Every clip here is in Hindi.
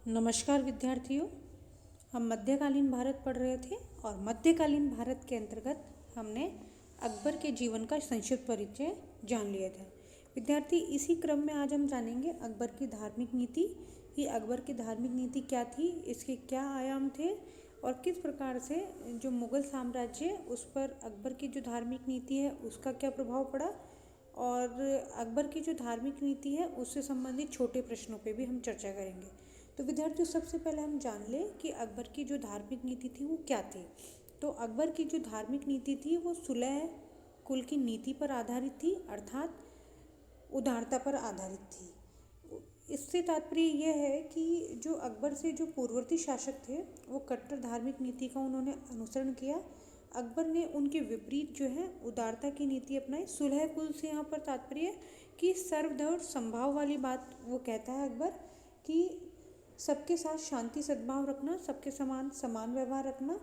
नमस्कार विद्यार्थियों। हम मध्यकालीन भारत पढ़ रहे थे और मध्यकालीन भारत के अंतर्गत हमने अकबर के जीवन का संक्षिप्त परिचय जान लिया था। विद्यार्थी, इसी क्रम में आज हम जानेंगे अकबर की धार्मिक नीति कि अकबर की धार्मिक नीति क्या थी, इसके क्या आयाम थे और किस प्रकार से जो मुग़ल साम्राज्य उस पर अकबर की जो धार्मिक नीति है उसका क्या प्रभाव पड़ा, और अकबर की जो धार्मिक नीति है उससे संबंधित छोटे प्रश्नों पे भी हम चर्चा करेंगे। तो विद्यार्थियों, सबसे पहले हम जान लें कि अकबर की जो धार्मिक नीति थी वो क्या थी। तो अकबर की जो धार्मिक नीति थी वो सुलह कुल की नीति पर आधारित थी, अर्थात उदारता पर आधारित थी। इससे तात्पर्य यह है कि जो अकबर से जो पूर्ववर्ती शासक थे वो कट्टर धार्मिक नीति का उन्होंने अनुसरण किया। अकबर ने उनके विपरीत जो है उदारता की नीति अपनाई। सुलह कुल से यहाँ पर तात्पर्य कि सर्वधर्म संभाव वाली बात वो कहता है अकबर कि सबके साथ शांति सद्भाव रखना, सबके समान व्यवहार रखना।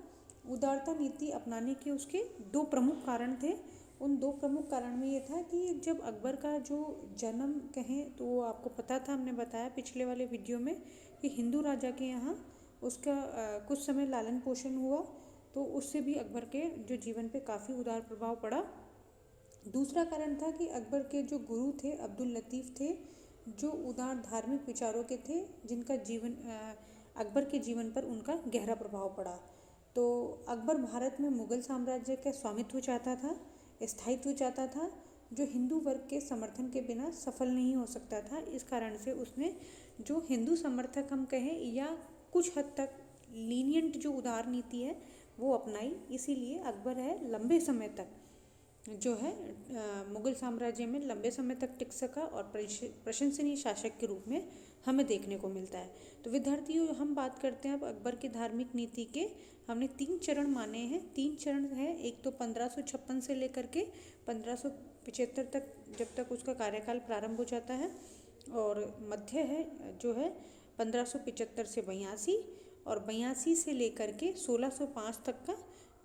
उदारता नीति अपनाने के उसके दो प्रमुख कारण थे। उन दो प्रमुख कारण में ये था कि जब अकबर का जो जन्म कहें तो वो आपको पता था, हमने बताया पिछले वाले वीडियो में कि हिंदू राजा के यहाँ उसका कुछ समय लालन पोषण हुआ, तो उससे भी अकबर के जो जीवन पे काफ़ी उदार प्रभाव पड़ा। दूसरा कारण था कि अकबर के जो गुरु थे अब्दुल लतीफ़ थे, जो उदार धार्मिक विचारों के थे, जिनका जीवन अकबर के जीवन पर उनका गहरा प्रभाव पड़ा। तो अकबर भारत में मुग़ल साम्राज्य का स्वामित्व चाहता था, स्थायित्व चाहता था, जो हिंदू वर्ग के समर्थन के बिना सफल नहीं हो सकता था। इस कारण से उसने जो हिंदू समर्थक हम कहें या कुछ हद तक लीनियंट जो उदार नीति है वो अपनाई। इसीलिए अकबर है लंबे समय तक जो है मुग़ल साम्राज्य में लंबे समय तक टिक सका और प्रशंसनीय शासक के रूप में हमें देखने को मिलता है। तो विद्यार्थियों, हम बात करते हैं अब अकबर की धार्मिक नीति के। हमने 3 चरण माने हैं। 3 चरण हैं। एक तो 1556 से लेकर के 1575 तक, जब तक उसका कार्यकाल प्रारंभ हो जाता है, और मध्य है जो है 1575 से 82, और 82 से लेकर के 1605 तक का,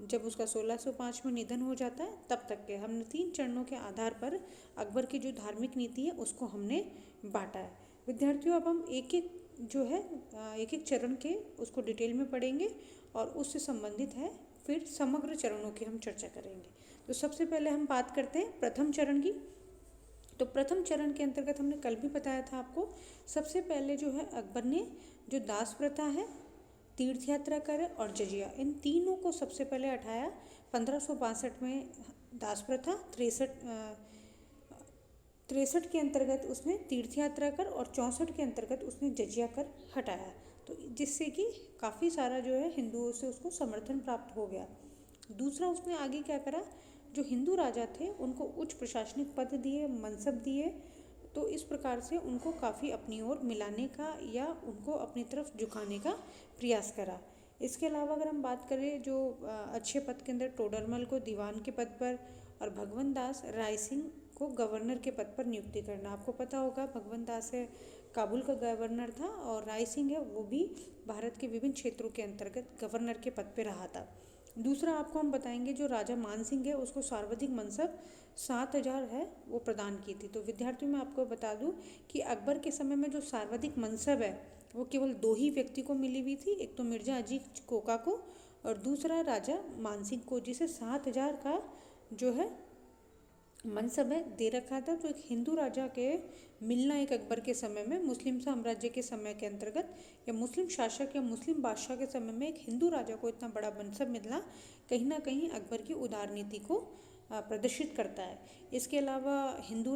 जब उसका 1605 में निधन हो जाता है तब तक के हमने 3 चरणों के आधार पर अकबर की जो धार्मिक नीति है उसको हमने बांटा है। विद्यार्थियों, अब हम एक एक चरण के उसको डिटेल में पढ़ेंगे और उससे संबंधित है फिर समग्र चरणों की हम चर्चा करेंगे। तो सबसे पहले हम बात करते हैं प्रथम चरण की। तो प्रथम चरण के अंतर्गत हमने कल भी बताया था आपको, सबसे पहले जो है अकबर ने जो दास प्रथा है, तीर्थ यात्रा करे और जजिया, इन तीनों को सबसे पहले हटाया। 1562 में दास प्रथा, 63 के अंतर्गत उसने तीर्थ यात्रा कर और 64 के अंतर्गत उसने जजिया कर हटाया। तो जिससे कि काफ़ी सारा जो है हिंदुओं से उसको समर्थन प्राप्त हो गया। दूसरा, उसने आगे क्या करा, जो हिंदू राजा थे उनको उच्च प्रशासनिक पद दिए, मनसब दिए। तो इस प्रकार से उनको काफ़ी अपनी ओर मिलाने का या उनको अपनी तरफ झुकाने का प्रयास करा। इसके अलावा अगर हम बात करें जो अच्छे पद के अंदर टोडरमल को दीवान के पद पर और भगवंत दास राय सिंह को गवर्नर के पद पर नियुक्ति करना। आपको पता होगा भगवंत दास है काबुल का गवर्नर था और राय सिंह है वो भी भारत के विभिन्न क्षेत्रों के अंतर्गत गवर्नर के पद पर रहा था। दूसरा आपको हम बताएंगे जो राजा मान सिंह है उसको सर्वाधिक मनसब 7000 है वो प्रदान की थी। तो विद्यार्थियों, मैं आपको बता दूं कि अकबर के समय में जो सर्वाधिक मनसब है वो केवल 2 ही व्यक्ति को मिली हुई थी। एक तो मिर्जा अजीज कोका को और दूसरा राजा मान सिंह को, जिसे 7000 का जो है मनसब है दे रखा था। तो एक हिंदू राजा के मिलना एक अकबर के समय में, मुस्लिम साम्राज्य के समय के अंतर्गत या मुस्लिम शासक या मुस्लिम बादशाह के समय में एक हिंदू राजा को इतना बड़ा मनसब मिलना कहीं ना कहीं अकबर की उदार नीति को प्रदर्शित करता है। इसके अलावा हिंदू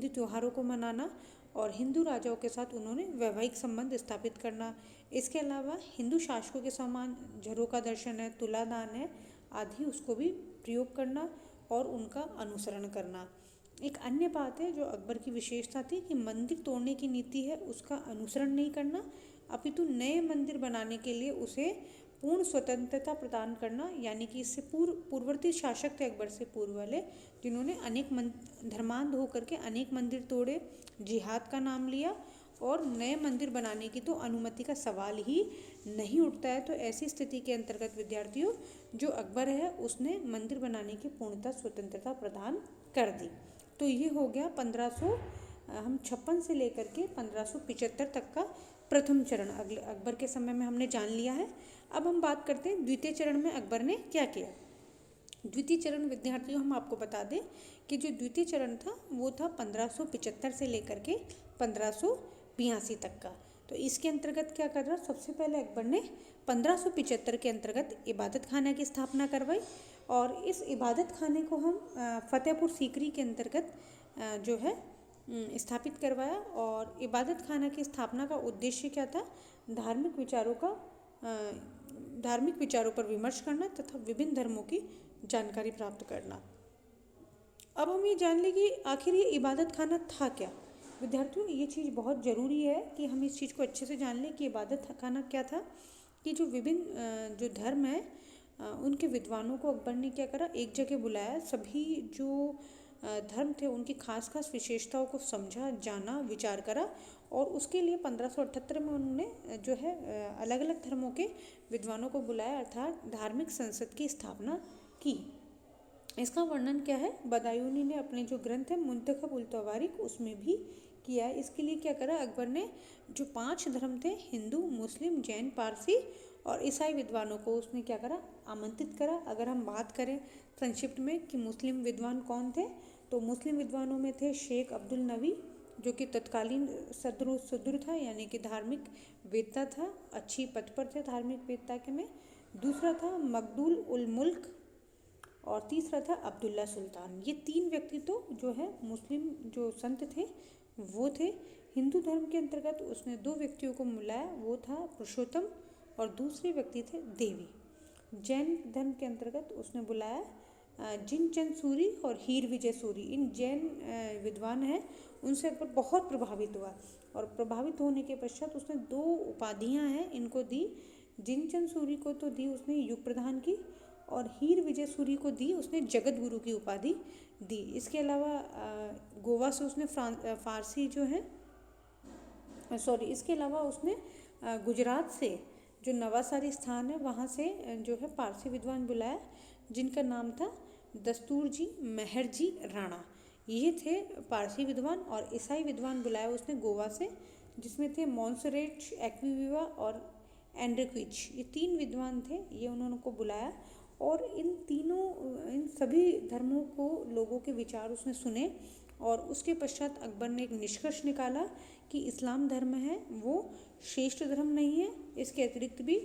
त्योहारों को मनाना और हिंदू राजाओं के साथ उन्होंने वैवाहिक संबंध स्थापित करना। इसके अलावा हिंदू शासकों के समान झरोका दर्शन है, तुलादान है आदि उसको भी प्रयोग करना और उनका अनुसरण करना। एक अन्य बात है जो अकबर की विशेषता थी कि मंदिर तोड़ने की नीति है उसका अनुसरण नहीं करना, अपितु नए मंदिर बनाने के लिए उसे पूर्ण स्वतंत्रता प्रदान करना। यानी कि इससे पूर्ववर्ती शासक थे अकबर से पूर्व वाले, जिन्होंने अनेक धर्मांध होकर के अनेक मंदिर तोड़े, जिहाद का नाम लिया और नए मंदिर बनाने की तो अनुमति का सवाल ही नहीं उठता है। तो ऐसी स्थिति के अंतर्गत विद्यार्थियों, जो अकबर है उसने मंदिर बनाने की पूर्णतः स्वतंत्रता प्रदान कर दी। तो ये हो गया 1556 से लेकर के 1575 तक का प्रथम चरण अकबर के समय में हमने जान लिया है। अब हम बात करते हैं द्वितीय चरण में अकबर ने क्या किया। द्वितीय चरण विद्यार्थियों हम आपको बता दें कि जो द्वितीय चरण था वो था 1575 से लेकर के 1582 तक का। तो इसके अंतर्गत क्या कर रहा, सबसे पहले अकबर ने 1575 के अंतर्गत इबादत खाना की स्थापना करवाई और इस इबादत खाने को हम फतेहपुर सीकरी के अंतर्गत जो है स्थापित करवाया। और इबादत खाना की स्थापना का उद्देश्य क्या था, धार्मिक विचारों पर विमर्श करना तथा विभिन्न धर्मों की जानकारी प्राप्त करना। अब हम ये जान लें कि आखिर ये इबादत खाना था क्या। विद्यार्थियों ये चीज़ बहुत ज़रूरी है कि हम इस चीज़ को अच्छे से जान लें कि इबादत खाना क्या था। कि जो विभिन्न जो धर्म है उनके विद्वानों को अकबर ने क्या करा, एक जगह बुलाया, सभी जो धर्म थे उनकी खास खास विशेषताओं को समझा, जाना, विचार करा और उसके लिए 1578 में उन्होंने जो है अलग अलग धर्मों के विद्वानों को बुलाया, अर्थात धार्मिक संसद की स्थापना की। इसका वर्णन क्या है, बदायूनी ने अपने जो ग्रंथ है मुंतखब उल तवारीख उसमें भी किया है। इसके लिए क्या करा, अकबर ने जो 5 धर्म थे, हिंदू, मुस्लिम, जैन, पारसी और ईसाई विद्वानों को उसने क्या करा, आमंत्रित करा। अगर हम बात करें संक्षिप्त में कि मुस्लिम विद्वान कौन थे, तो मुस्लिम विद्वानों में थे शेख अब्दुल नबी जो कि तत्कालीन सदुर था, यानी कि धार्मिक वेदता था, अच्छी पद पर थे धार्मिक वेदता के में। दूसरा था मकदूल उल मुल्क और तीसरा था अब्दुल्ला सुल्तान। ये 3 व्यक्ति तो जो है मुस्लिम जो संत थे वो थे। हिंदू धर्म के अंतर्गत उसने 2 व्यक्तियों को बुलाया, वो था पुरुषोत्तम और दूसरे व्यक्ति थे देवी। जैन धर्म के अंतर्गत उसने बुलाया जिनचंद सूरी और हीर विजय सूरी। इन जैन विद्वान हैं, उनसे अकबर बहुत प्रभावित हुआ और प्रभावित होने के पश्चात उसने 2 उपाधियां हैं इनको दी। जिनचंद सूरी को तो दी उसने युग प्रधान की और हीर विजय सूरी को दी उसने जगत गुरु की उपाधि दी। इसके अलावा गोवा से उसने फारसी जो है इसके अलावा उसने गुजरात से जो नवासारी स्थान है वहाँ से जो है पारसी विद्वान बुलाया जिनका नाम था दस्तूर जी मेहर जी राणा। ये थे पारसी विद्वान। और ईसाई विद्वान बुलाया उसने गोवा से, जिसमें थे मॉन्सरेट, एक्विविवा और एंड्रिक्विच। ये 3 विद्वान थे, ये उन्होंने को बुलाया और इन सभी धर्मों को लोगों के विचार उसने सुने और उसके पश्चात अकबर ने एक निष्कर्ष निकाला कि इस्लाम धर्म है वो श्रेष्ठ धर्म नहीं है, इसके अतिरिक्त भी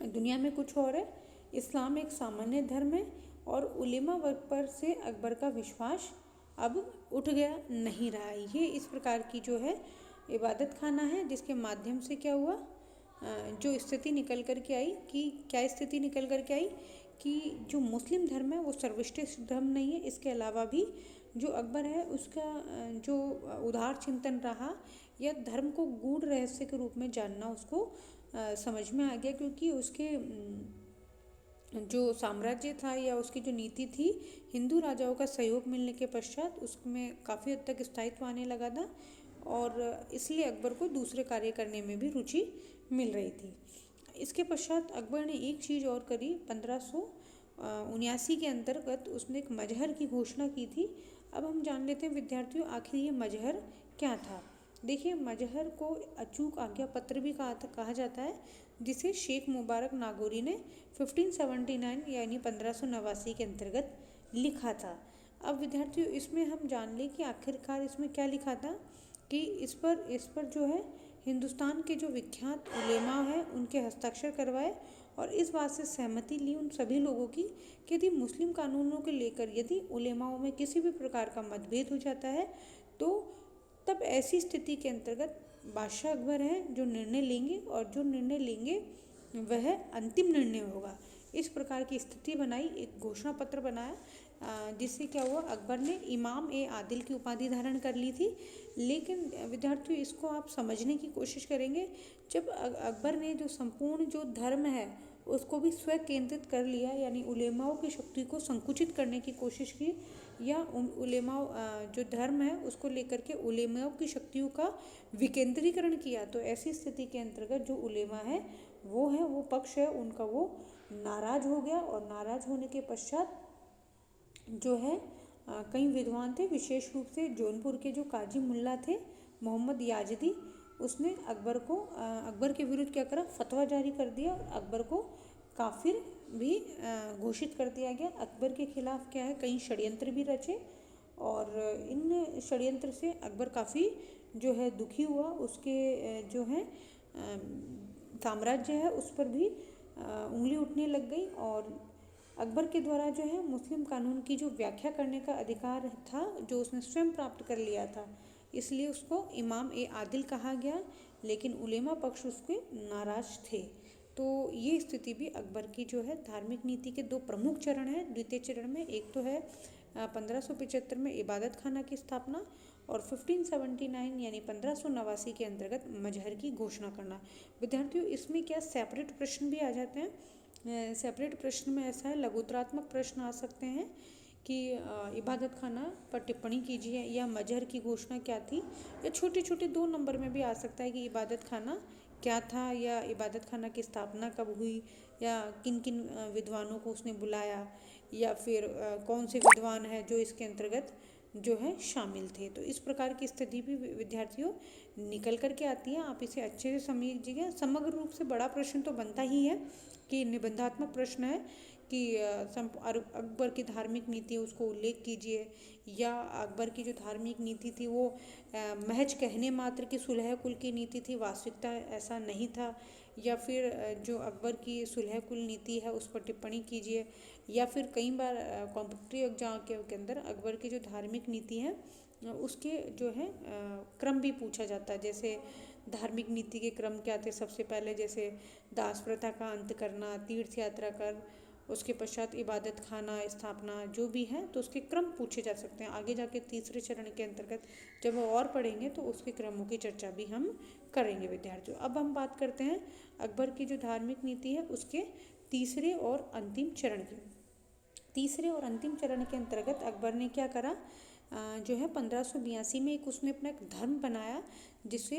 दुनिया में कुछ और है। इस्लाम एक सामान्य धर्म है और उलेमा वर्ग पर से अकबर का विश्वास अब उठ गया, नहीं रहा। ये इस प्रकार की जो है इबादत खाना है जिसके माध्यम से क्या हुआ, जो स्थिति निकल कर के आई कि क्या स्थिति निकल कर के आई कि जो मुस्लिम धर्म है वो सर्वश्रेष्ठ धर्म नहीं है। इसके अलावा भी जो अकबर है उसका जो उदार चिंतन रहा या धर्म को गूढ़ रहस्य के रूप में जानना उसको समझ में आ गया, क्योंकि उसके जो साम्राज्य था या उसकी जो नीति थी हिंदू राजाओं का सहयोग मिलने के पश्चात उसमें काफ़ी हद तक स्थायित्व आने लगा था और इसलिए अकबर को दूसरे कार्य करने में भी रुचि मिल रही थी। इसके पश्चात अकबर ने एक चीज़ और करी। 1579 के अंतर्गत उसने एक मजहर की घोषणा की थी। अब हम जान लेते हैं विद्यार्थियों आखिर ये मजहर क्या था। देखिए, मजहर को अचूक आज्ञा पत्र भी कहा जाता है, जिसे शेख मुबारक नागौरी ने 1579 यानी 1589 के अंतर्गत लिखा था। अब विद्यार्थियों इसमें हम जान लें कि आखिरकार इसमें क्या लिखा था कि इस पर जो है हिंदुस्तान के जो विख्यात उलेमा हैं उनके हस्ताक्षर करवाए और इस बात से सहमति ली उन सभी लोगों की कि यदि मुस्लिम कानूनों को लेकर यदि उलेमाओं में किसी भी प्रकार का मतभेद हो जाता है तो तब ऐसी स्थिति के अंतर्गत बादशाह अकबर हैं जो निर्णय लेंगे और जो निर्णय लेंगे वह अंतिम निर्णय होगा। इस प्रकार की स्थिति बनाई, एक घोषणा पत्र बनाया जिससे क्या हुआ, अकबर ने इमाम ए आदिल की उपाधि धारण कर ली थी। लेकिन विद्यार्थियों इसको आप समझने की कोशिश करेंगे, जब अकबर ने जो संपूर्ण जो धर्म है उसको भी स्व केंद्रित कर लिया, यानी उलेमाओं की शक्ति को संकुचित करने की कोशिश की या उलेमाओं जो धर्म है उसको लेकर के उलेमाओं की शक्तियों का विकेंद्रीकरण किया, तो ऐसी स्थिति के अंतर्गत जो उलेमा है वो पक्ष है उनका वो नाराज हो गया और नाराज होने के पश्चात जो है कई विद्वान थे, विशेष रूप से जौनपुर के जो काजी मुल्ला थे मोहम्मद याजदी, उसने अकबर के विरुद्ध क्या करा, फतवा जारी कर दिया और अकबर को काफिर भी घोषित कर दिया गया। अकबर के खिलाफ क्या है, कई षड्यंत्र भी रचे और इन षड्यंत्र से अकबर काफ़ी जो है दुखी हुआ। उसके जो है साम्राज्य है उस पर भी उंगली उठने लग गई और अकबर के द्वारा जो है मुस्लिम कानून की जो व्याख्या करने का अधिकार था जो उसने स्वयं प्राप्त कर लिया था, इसलिए उसको इमाम ए आदिल कहा गया, लेकिन उलेमा पक्ष उसके नाराज थे। तो ये स्थिति भी अकबर की जो है धार्मिक नीति के दो प्रमुख चरण हैं। द्वितीय चरण में एक तो है 1575 में इबादत खाना की स्थापना और 1579 यानी 1589 के अंतर्गत मजहर की घोषणा करना। विद्यार्थियों, इसमें क्या सेपरेट प्रश्न भी आ जाते हैं। सेपरेट प्रश्न में ऐसा है, लघुतरात्मक प्रश्न आ सकते हैं कि इबादत खाना पर टिप्पणी कीजिए या मजहर की घोषणा क्या थी, या छोटे छोटे 2 नंबर में भी आ सकता है कि इबादत खाना क्या था या इबादत खाना की स्थापना कब हुई या किन किन विद्वानों को उसने बुलाया या फिर कौन से विद्वान हैं जो इसके अंतर्गत जो है शामिल थे। तो इस प्रकार की स्थिति भी विद्यार्थियों निकल करके आती है। आप इसे अच्छे से समझिएगा। समग्र रूप से बड़ा प्रश्न तो बनता ही है कि निबंधात्मक प्रश्न है कि अकबर की धार्मिक नीति उसको उल्लेख कीजिए, या अकबर की जो धार्मिक नीति थी वो महज कहने मात्र की सुलह कुल की नीति थी, वास्तविकता ऐसा नहीं था, या फिर जो अकबर की सुलह कुल नीति है उस पर टिप्पणी कीजिए, या फिर कई बार कॉम्पिटिटिव एग्जाम के अंदर अकबर की जो धार्मिक नीति है उसके जो है क्रम भी पूछा जाता है। जैसे धार्मिक नीति के क्रम क्या थे, सबसे पहले जैसे दास प्रथा का अंत करना, तीर्थ यात्रा कर, उसके पश्चात इबादत खाना स्थापना जो भी है, तो उसके क्रम पूछे जा सकते हैं। आगे जाके तीसरे चरण के अंतर्गत जब वो और पढ़ेंगे तो उसके क्रमों की चर्चा भी हम करेंगे विद्यार्थियों। अब हम बात करते हैं अकबर की जो धार्मिक नीति है उसके तीसरे और अंतिम चरण की। तीसरे और अंतिम चरण के अंतर्गत अकबर ने क्या करा, जो है 1582 में उसने अपना एक धर्म बनाया जिसे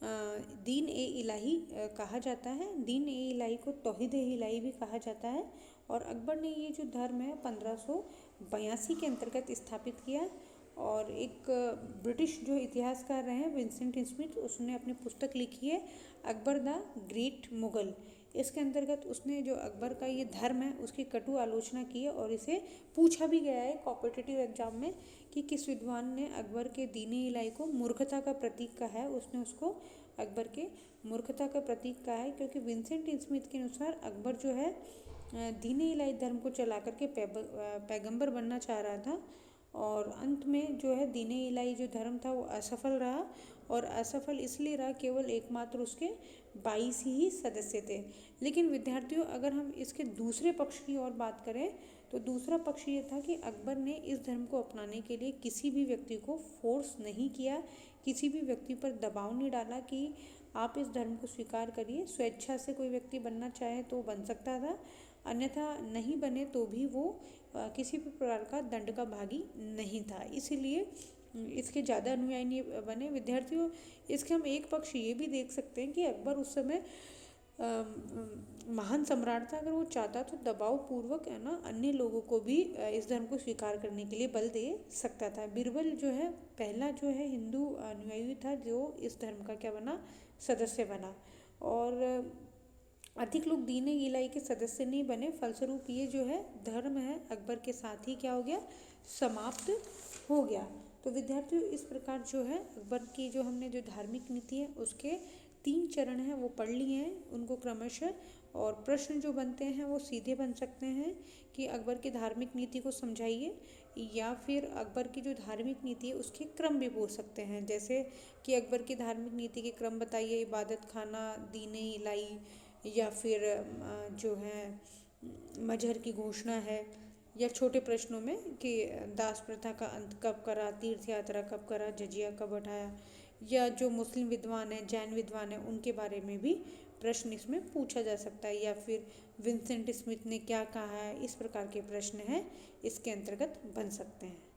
दीन ए इलाही कहा जाता है। दीन ए इलाही को तौहीद ए इलाही भी कहा जाता है। और अकबर ने ये जो धर्म है 1582 के अंतर्गत स्थापित किया। और एक ब्रिटिश जो इतिहासकार रहे हैं विंसेंट स्मिथ, उसने अपनी पुस्तक लिखी है अकबर द ग्रेट मुगल। इसके अंतर्गत उसने जो अकबर का ये धर्म है उसकी कटु आलोचना की है और इसे पूछा भी गया है कॉम्पिटिटिव एग्जाम में कि किस विद्वान ने अकबर के दीन इलाही को मूर्खता का प्रतीक कहा है। उसने उसको अकबर के मूर्खता का प्रतीक कहा है, क्योंकि विंसेंट स्मिथ के अनुसार अकबर जो है दीन इलाही धर्म को चला करके पैगंबर बनना चाह रहा था और अंत में जो है दीन इलाही जो धर्म था वो असफल रहा। और असफल इसलिए रहा, केवल एकमात्र उसके 22 ही सदस्य थे। लेकिन विद्यार्थियों, अगर हम इसके दूसरे पक्ष की ओर बात करें तो दूसरा पक्ष ये था कि अकबर ने इस धर्म को अपनाने के लिए किसी भी व्यक्ति को फोर्स नहीं किया, किसी भी व्यक्ति पर दबाव नहीं डाला कि आप इस धर्म को स्वीकार करिए। स्वेच्छा से कोई व्यक्ति बनना चाहे तो बन सकता था, अन्यथा नहीं बने तो भी वो किसी भी प्रकार का दंड का भागी नहीं था। इसीलिए इसके ज़्यादा अनुयायी नहीं बने। विद्यार्थियों, इसके हम एक पक्ष ये भी देख सकते हैं कि अकबर उस समय महान सम्राट था। अगर वो चाहता तो दबाव पूर्वक है ना अन्य लोगों को भी इस धर्म को स्वीकार करने के लिए बल दे सकता था। बीरबल जो है पहला जो है हिंदू अनुयायी था जो इस धर्म का क्या बना, सदस्य बना। और अधिक लोग दीन इलाही के सदस्य नहीं बने, फलस्वरूप ये जो है धर्म है अकबर के साथ ही क्या हो गया, समाप्त हो गया। तो विद्यार्थियों, इस प्रकार जो है अकबर की जो हमने जो धार्मिक नीति है उसके 3 चरण हैं वो पढ़ लिए हैं उनको क्रमशः। और प्रश्न जो बनते हैं वो सीधे बन सकते हैं कि अकबर की धार्मिक नीति को समझाइए, या फिर अकबर की जो धार्मिक नीति है उसके क्रम भी पूछ सकते हैं। जैसे कि अकबर की धार्मिक नीति के क्रम बताइए, इबादत खाना, दीन इलाही, या फिर जो है मजहर की घोषणा है, या छोटे प्रश्नों में कि दास प्रथा का अंत कब करा, तीर्थ यात्रा कब करा, जजिया कब हटाया, या जो मुस्लिम विद्वान हैं, जैन विद्वान हैं, उनके बारे में भी प्रश्न इसमें पूछा जा सकता है, या फिर विंसेंट स्मिथ ने क्या कहा है। इस प्रकार के प्रश्न हैं इसके अंतर्गत बन सकते हैं।